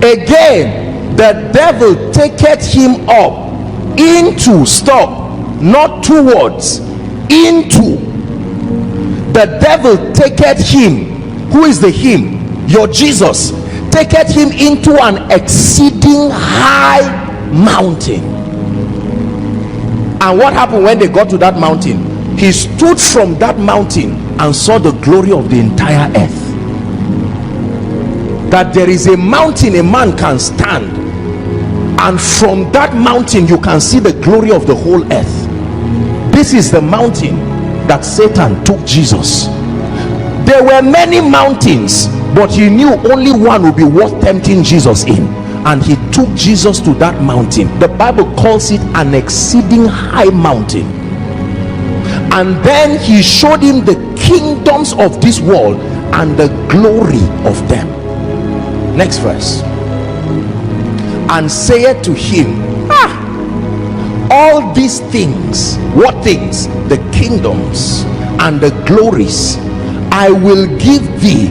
Again, the devil taketh him up into, stop, not towards, into. The devil taketh him. Who is the him? Your Jesus. Taketh him into an exceeding high mountain. And what happened when they got to that mountain? He stood from that mountain and saw the glory of the entire earth. That there is a mountain a man can stand, and from that mountain you can see the glory of the whole earth. This is the mountain that Satan took Jesus. There were many mountains, but he knew only one would be worth tempting Jesus in, and he took Jesus to that mountain. The Bible calls it an exceeding high mountain. And then he showed him the kingdoms of this world and the glory of them. Next verse. And saith to him, all these things, what things? The kingdoms and the glories I will give thee.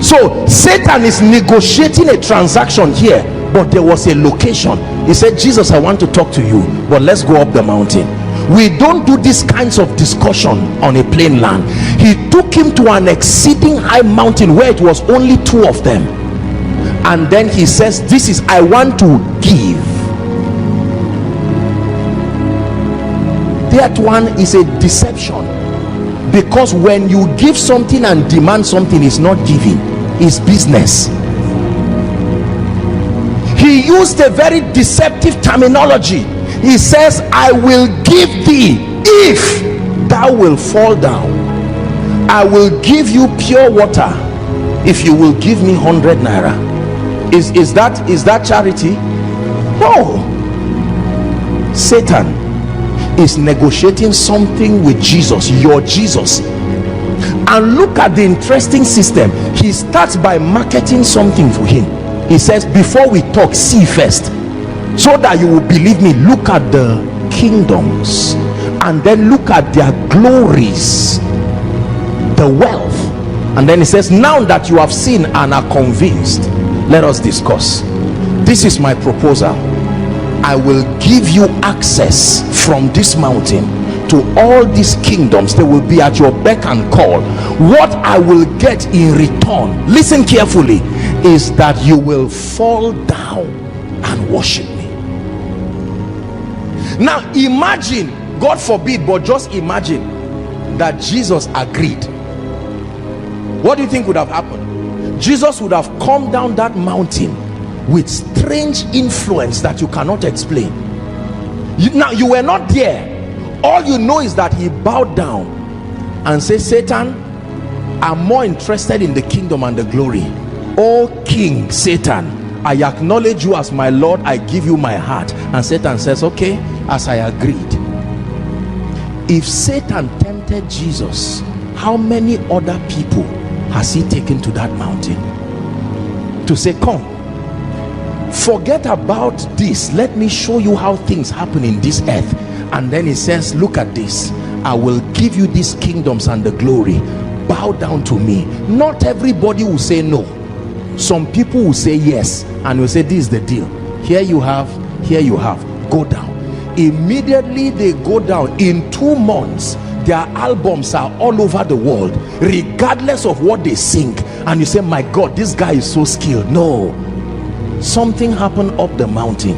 So Satan is negotiating a transaction here, but there was a location. He said, Jesus, I want to talk to you, but let's go up the mountain. We don't do these kinds of discussion on a plain land. He took him to an exceeding high mountain where it was only two of them, and then he says, this is, I want to give. That one is a deception, because when you give something and demand something, is not giving, it's business. He used a very deceptive terminology. He says, I will give thee if thou will fall down. I will give you pure water if you will give me 100 naira. Is that charity? No. Satan is negotiating something with Jesus, your Jesus. And look at the interesting system. He starts by marketing something for him. He says, before we talk, see first, so that you will believe me. Look at the kingdoms, and then look at their glories, the wealth. And then he says, now that you have seen and are convinced, let us discuss. This is my proposal. I will give you access from this mountain to all these kingdoms. They will be at your beck and call. What I will get in return, listen carefully, is that you will fall down and worship me. Now imagine, God forbid, but just imagine that Jesus agreed. What do you think would have happened? Jesus would have come down that mountain with strange influence that you cannot explain. Now you were not there. All you know is that he bowed down and said, Satan, I'm more interested in the kingdom and the glory. O King Satan, I acknowledge you as my Lord. I give you my heart. And Satan says, okay, as I agreed. If Satan tempted Jesus, how many other people has he taken to that mountain to say, come, forget about this, let me show you how things happen in this earth. And then he says, look at this, I will give you these kingdoms and the glory, bow down to me. Not everybody will say no. Some people will say yes, and will say, this is the deal, here you have, go down. Immediately they go down. In 2 months their albums are all over the world, regardless of what they sing. And you say, my God, this guy is so skilled. No, something happened up the mountain.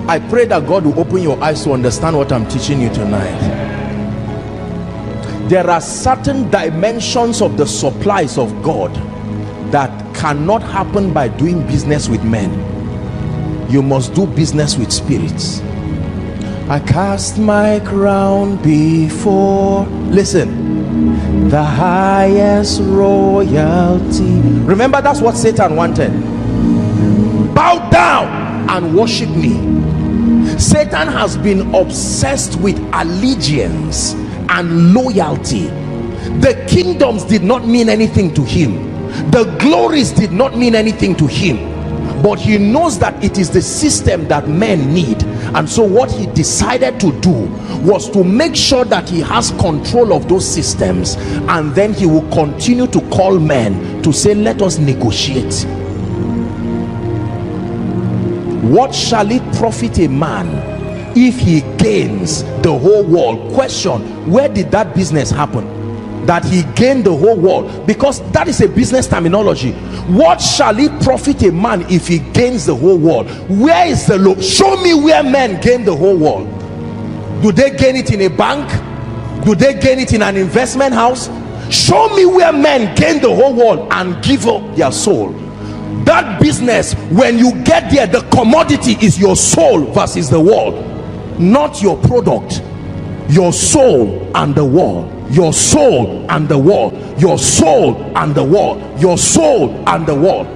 I pray that God will open your eyes to understand what I'm teaching you tonight. There are certain dimensions of the supplies of God that cannot happen by doing business with men. You must do business with spirits. I cast my crown before, listen, the highest royalty. Remember, that's what Satan wanted. Bow down and worship me. Satan has been obsessed with allegiance and loyalty. The kingdoms did not mean anything to him. The glories did not mean anything to him. But he knows that it is the system that men need, And so what he decided to do was to make sure that he has control of those systems, and then he will continue to call men to say, let us negotiate. What shall it profit a man if he gains the whole world? Question: where did that business happen that he gained the whole world? Because that is a business terminology. What shall it profit a man if he gains the whole world? Where is the law? Show me where men gain the whole world. Do they gain it in a bank? Do they gain it in an investment house? Show me where men gain the whole world and give up their soul. That business, when you get there, the commodity is your soul versus the world, not your product. Your soul and the world. Your soul and the world. Your soul and the world. Your soul and the world.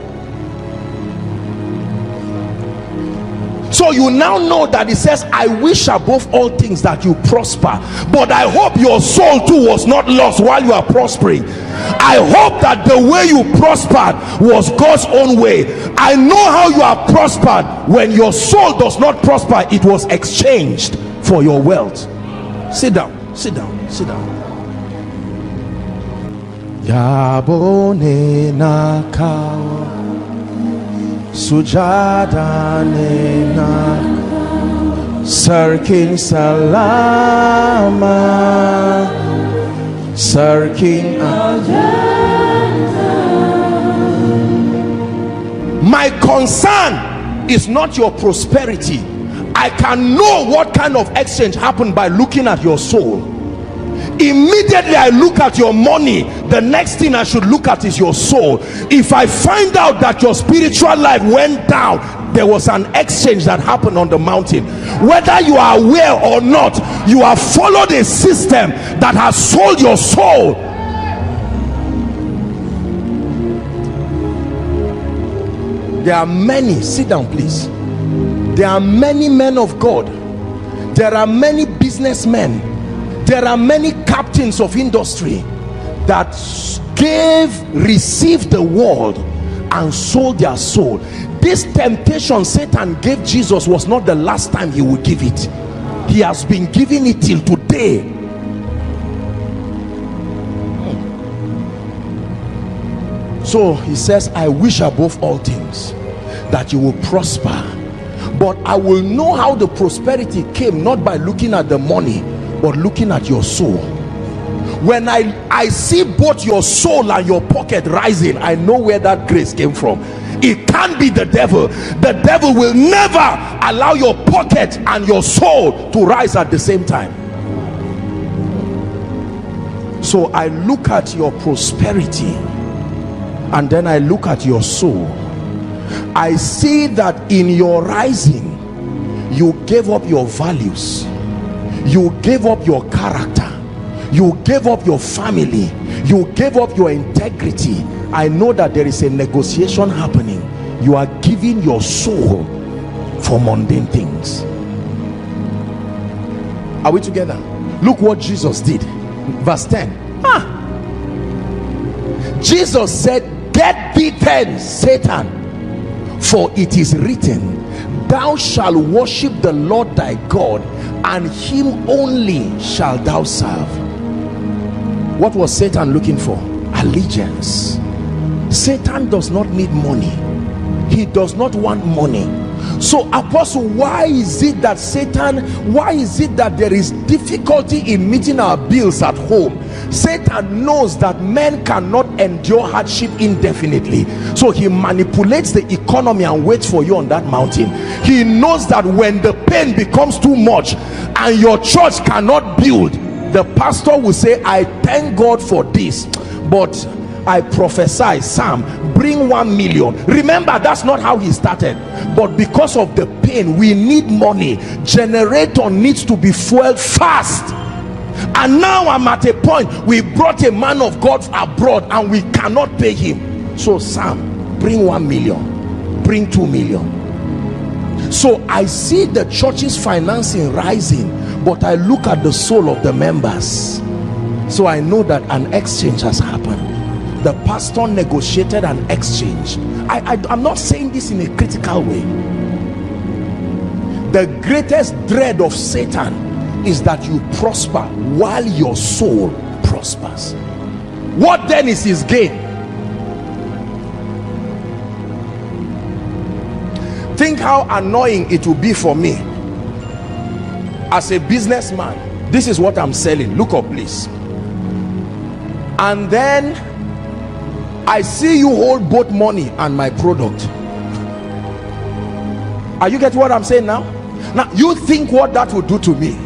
So you now know that it says, I wish above all things that you prosper, but I hope your soul too was not lost while you are prospering. I hope that the way you prospered was God's own way. I know how you are prospered. When your soul does not prosper, it was exchanged for your wealth. Sit down, sit down, sit down. Yabone nakao sujada nena sarkin salama sarkin ajanta. My concern is not your prosperity. I can know what kind of exchange happened by looking at your soul. Immediately I look at your money, the next thing I should look at is your soul. If I find out that your spiritual life went down, there was an exchange that happened on the mountain. Whether you are aware or not, you have followed a system that has sold your soul. There are many, sit down please. There are many men of God. There are many businessmen. There are many captains of industry that received the world and sold their soul. This temptation Satan gave Jesus was not the last time he would give it. He has been giving it till today. So he says, I wish above all things that you will prosper, but I will know how the prosperity came, not by looking at the money, but looking at your soul. When I see both your soul and your pocket rising, I know where that grace came from. It can't be the devil. The devil will never allow your pocket and your soul to rise at the same time. So I look at your prosperity and then I look at your soul. I see that in your rising, you gave up your values, you gave up your character, you gave up your family, you gave up your integrity. I know that there is a negotiation happening. You are giving your soul for mundane things. Are we together? Look what Jesus did. Verse 10. Jesus said, get thee hence, Satan, for it is written, thou shalt worship the Lord thy God, and him only shalt thou serve. What was Satan looking for? Allegiance. Satan does not need money. He does not want money. So apostle, why is it that there is difficulty in meeting our bills at home? Satan knows that men cannot endure hardship indefinitely, so he manipulates the economy and waits for you on that mountain. He knows that when the pain becomes too much and your church cannot build, the pastor will say, I thank God for this, but I prophesy, Sam, bring 1 million. Remember, that's not how he started, but because of the pain, we need money. Generator needs to be fueled fast. And now I'm at a point, we brought a man of God abroad and we cannot pay him. So Sam, bring 1 million, bring 2 million. So I see the church's financing rising, but I look at the soul of the members. So I know that an exchange has happened. The pastor negotiated an exchange. I'm not saying this in a critical way. The greatest dread of Satan is that you prosper while your soul prospers. What then is his gain? Think how annoying it will be for me as a businessman. This is what I'm selling. Look up, please. And then I see you hold both money and my product. Are you getting what I'm saying now? Now you think what that would do to me.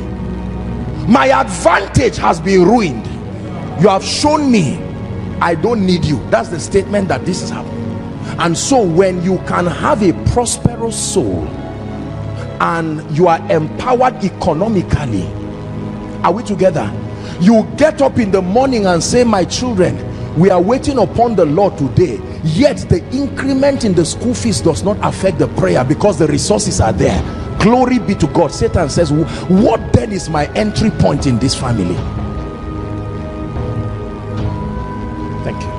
My advantage has been ruined. You have shown me I don't need you. That's the statement that this is happening. And so when you can have a prosperous soul and you are empowered economically, are we together? You get up in the morning and say, my children, we are waiting upon the Lord today, yet the increment in the school fees does not affect the prayer because the resources are there. Glory be to God. Satan says, what then is my entry point in this family? Thank you.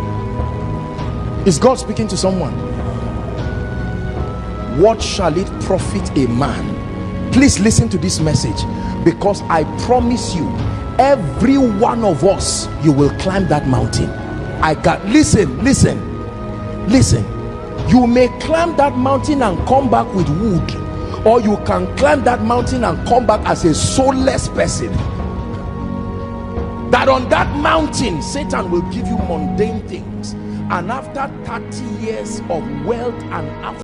Is God speaking to someone? What shall it profit a man? Please listen to this message, because I promise you, every one of us, you will climb that mountain. I got, listen, you may climb that mountain and come back with wood, or you can climb that mountain and come back as a soulless person. That on that mountain, Satan will give you mundane things, and after 30 years of wealth and after